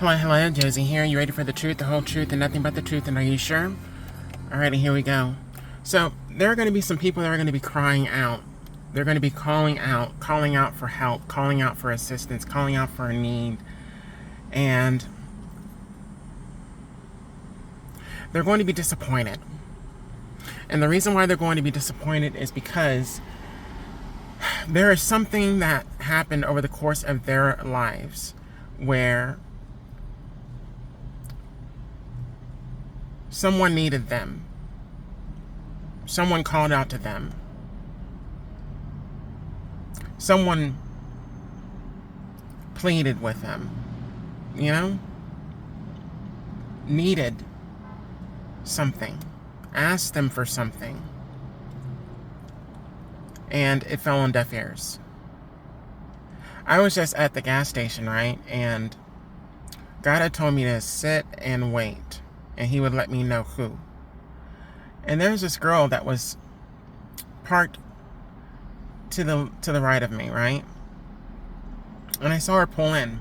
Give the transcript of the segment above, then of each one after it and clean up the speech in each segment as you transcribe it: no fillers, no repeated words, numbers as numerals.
Hello, Josie here. You ready for the truth, the whole truth, and nothing but the truth? And are you sure? Alrighty, here we go. So, there are going to be some people that are going to be crying out. They're going to be calling out for help, calling out for assistance, calling out for a need. And they're going to be disappointed. And the reason why they're going to be disappointed is because there is something that happened over the course of their lives where someone needed them. Someone called out to them. Someone pleaded with them. Needed something. Asked them for something. And it fell on deaf ears. I was just at the gas station, right? And God had told me to sit and wait. And he would let me know who. And there's this girl that was parked to the right of me, right? And I saw her pull in.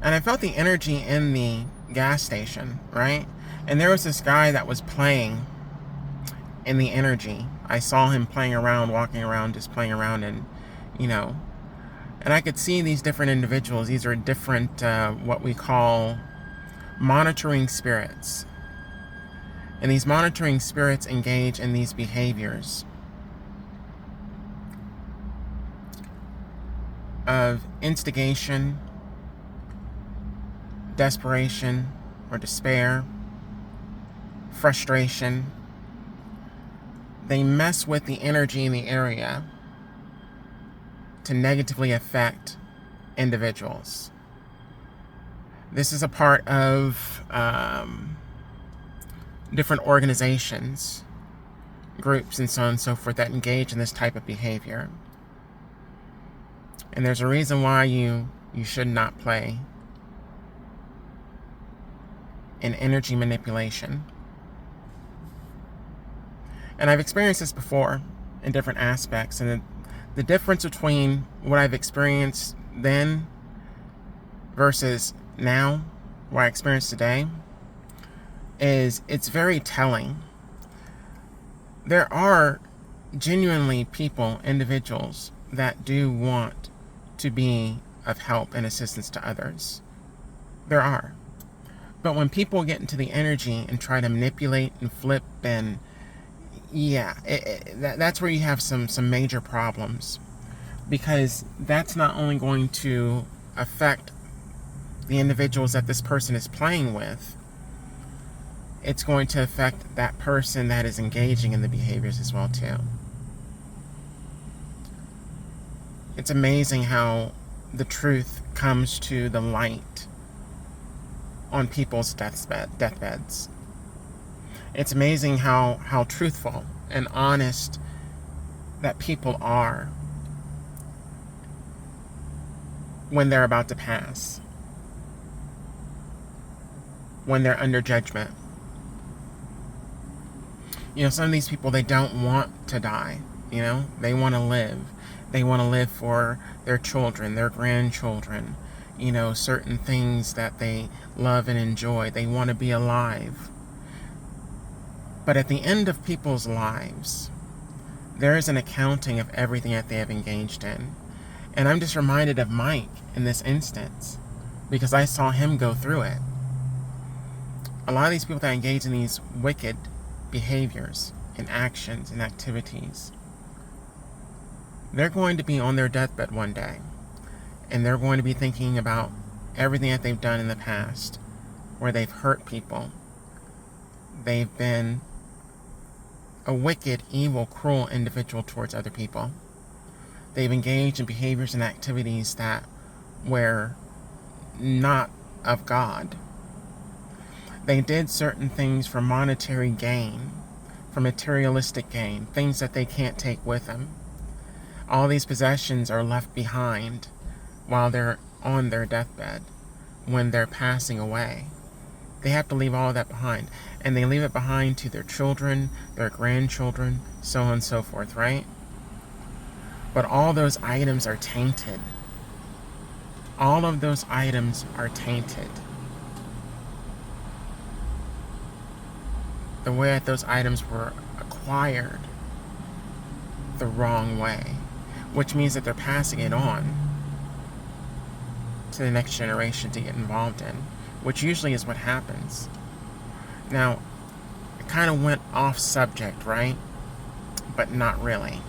And I felt the energy in the gas station, right? And there was this guy that was playing in the energy. I saw him playing around, walking around, just playing around, and and I could see these different individuals. These are different, what we call monitoring spirits. And these monitoring spirits engage in these behaviors of instigation, desperation, or despair, frustration. They mess with the energy in the area to negatively affect individuals. This is a part of different organizations, groups, and so on and so forth that engage in this type of behavior. And there's a reason why you should not play in energy manipulation. And I've experienced this before in different aspects. And the difference between what I've experienced then versus now, what I experience today, is it's very telling. There are genuinely people, individuals, that do want to be of help and assistance to others. There are. But when people get into the energy and try to manipulate and flip, and that's where you have some major problems, because that's not only going to affect the individuals that this person is playing with, it's going to affect that person that is engaging in the behaviors as well too. It's amazing how the truth comes to the light on people's deathbeds. It's amazing how truthful and honest that people are when they're about to pass, when they're under judgment. Some of these people, they don't want to die. They want to live. They want to live for their children, their grandchildren, certain things that they love and enjoy. They want to be alive. But at the end of people's lives, there is an accounting of everything that they have engaged in. And I'm just reminded of Mike in this instance, because I saw him go through it. A lot of these people that engage in these wicked behaviors and actions and activities, they're going to be on their deathbed one day, and they're going to be thinking about everything that they've done in the past, where they've hurt people. They've been a wicked, evil, cruel individual towards other people. They've engaged in behaviors and activities that were not of God. They did certain things for monetary gain, for materialistic gain, things that they can't take with them. All these possessions are left behind while they're on their deathbed, when they're passing away. They have to leave all of that behind. And they leave it behind to their children, their grandchildren, so on and so forth, right? But all those items are tainted. All of those items are tainted. the way that those items were acquired the wrong way, which means that they're passing it on to the next generation to get involved in, which usually is what happens. Now, it kind of went off subject, right? But not really.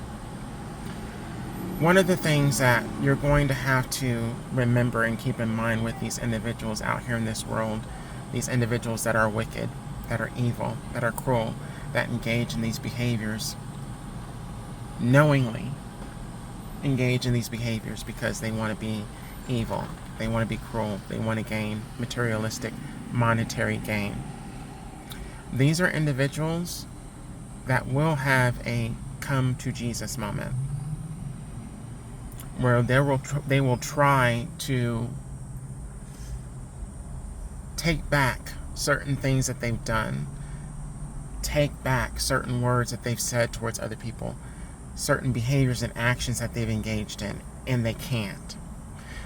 One of the things that you're going to have to remember and keep in mind with these individuals out here in this world, these individuals that are wicked, that are evil, that are cruel, that engage in these behaviors, knowingly engage in these behaviors because they want to be evil, they want to be cruel, they want to gain materialistic, monetary gain. These are individuals that will have a come to Jesus moment, where they will try to take back certain things that they've done, take back certain words that they've said towards other people, certain behaviors and actions that they've engaged in, and they can't.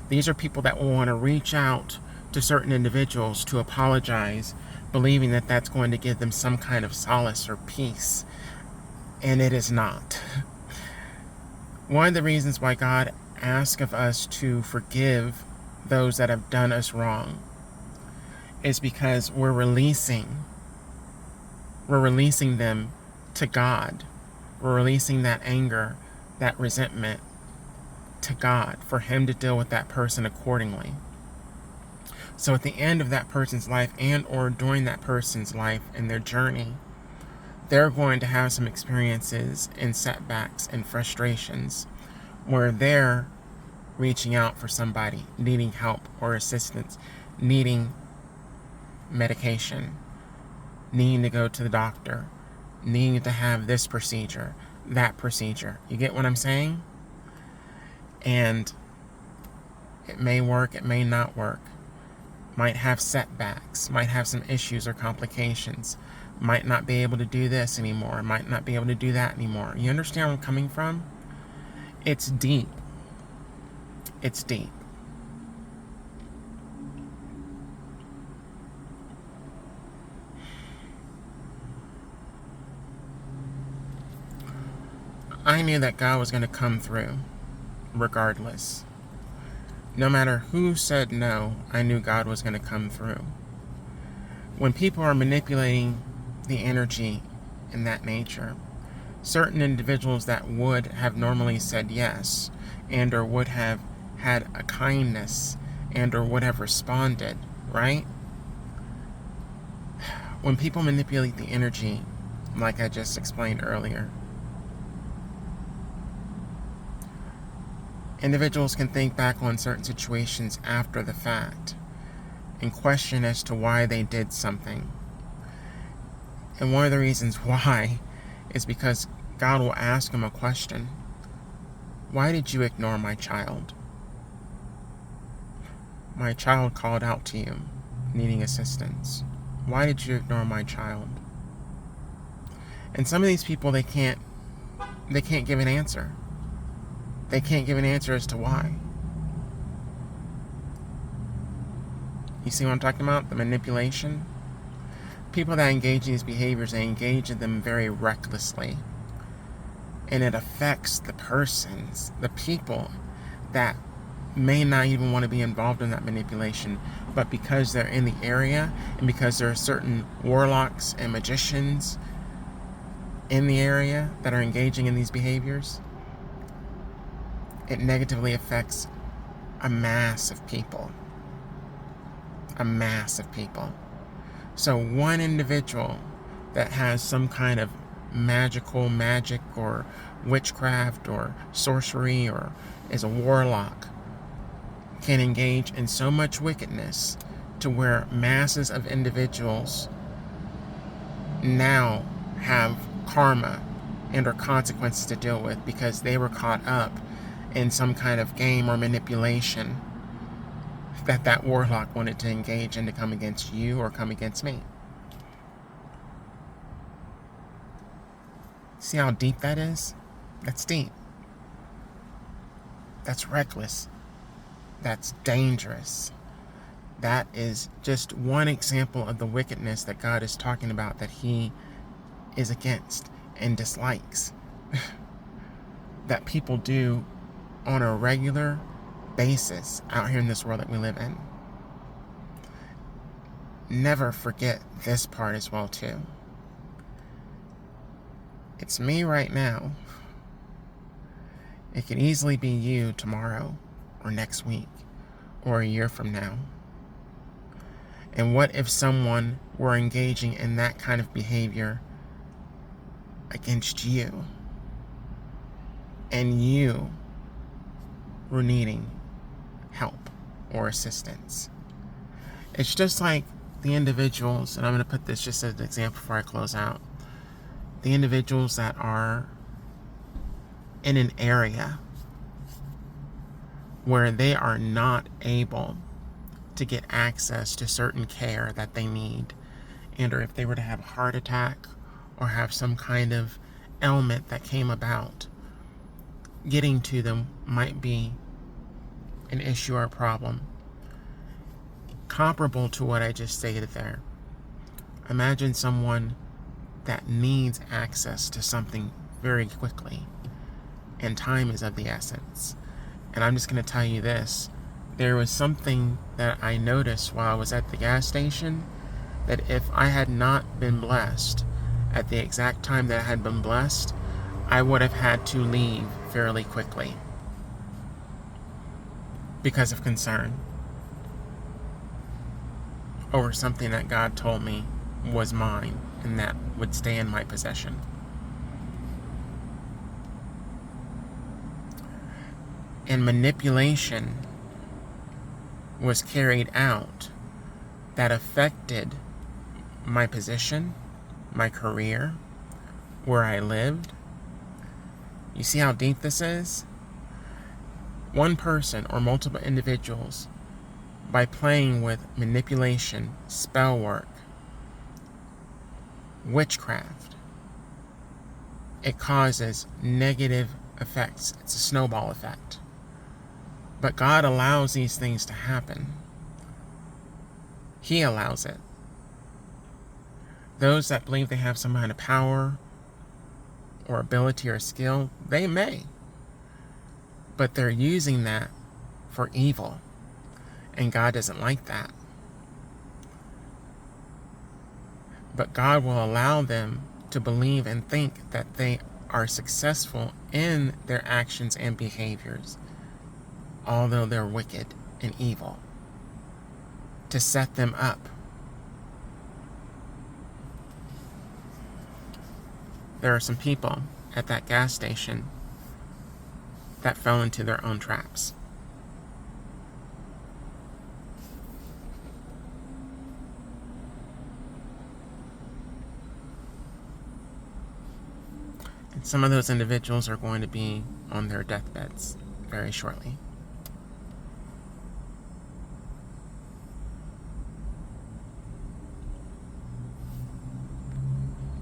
These are people that will want to reach out to certain individuals to apologize, believing that that's going to give them some kind of solace or peace, and it is not. One of the reasons why God asks of us to forgive those that have done us wrong is because we're releasing them to God. We're releasing that anger, that resentment to God for Him to deal with that person accordingly. So at the end of that person's life and or during that person's life and their journey, they're going to have some experiences and setbacks and frustrations where they're reaching out for somebody, needing help or assistance, needing medication, needing to go to the doctor, needing to have this procedure, that procedure. You get what I'm saying? And it may work, it may not work. Might have setbacks, might have some issues or complications, might not be able to do this anymore, might not be able to do that anymore. You understand where I'm coming from? It's deep. It's deep. I knew that God was going to come through regardless. No matter who said no, I knew God was going to come through. When people are manipulating the energy in that nature, certain individuals that would have normally said yes and or would have had a kindness and or would have responded, right? When people manipulate the energy, like I just explained earlier, individuals can think back on certain situations after the fact and question as to why they did something. And one of the reasons why is because God will ask them a question. Why did you ignore my child? My child called out to you, needing assistance. Why did you ignore my child? And some of these people, they can't give an answer. They can't give an answer as to why. You see what I'm talking about? The manipulation? People that engage in these behaviors, they engage in them very recklessly. And it affects the persons, the people that may not even want to be involved in that manipulation, but because they're in the area and because there are certain warlocks and magicians in the area that are engaging in these behaviors, it negatively affects a mass of people. A mass of people. So one individual that has some kind of magic or witchcraft or sorcery or is a warlock can engage in so much wickedness to where masses of individuals now have karma and or consequences to deal with because they were caught up in some kind of game or manipulation that warlock wanted to engage in to come against you or come against me. See how deep that is? That's deep. That's reckless. That's dangerous. That is just one example of the wickedness that God is talking about that He is against and dislikes that people do on a regular basis out here in this world that we live in. Never forget this part as well too. It's me right now. It could easily be you tomorrow or next week or a year from now. And what if someone were engaging in that kind of behavior against you and you were needing help or assistance? It's just like the individuals, and I'm going to put this just as an example before I close out, the individuals that are in an area where they are not able to get access to certain care that they need, and or if they were to have a heart attack or have some kind of ailment that came about, getting to them might be an issue or a problem. Comparable to what I just stated there. Imagine someone that needs access to something very quickly, and time is of the essence. And I'm just going to tell you this. There was something that I noticed while I was at the gas station, that if I had not been blessed at the exact time that I had been blessed, I would have had to leave fairly quickly because of concern over something that God told me was mine and that would stay in my possession. And manipulation was carried out that affected my position, my career, where I lived. You see how deep this is? One person or multiple individuals, by playing with manipulation, spell work, witchcraft, it causes negative effects. It's a snowball effect. But God allows these things to happen. He allows it. Those that believe they have some kind of power or ability or skill, they may. But they're using that for evil. And God doesn't like that. But God will allow them to believe and think that they are successful in their actions and behaviors, although they're wicked and evil, to set them up. There are some people at that gas station that fell into their own traps. And some of those individuals are going to be on their deathbeds very shortly.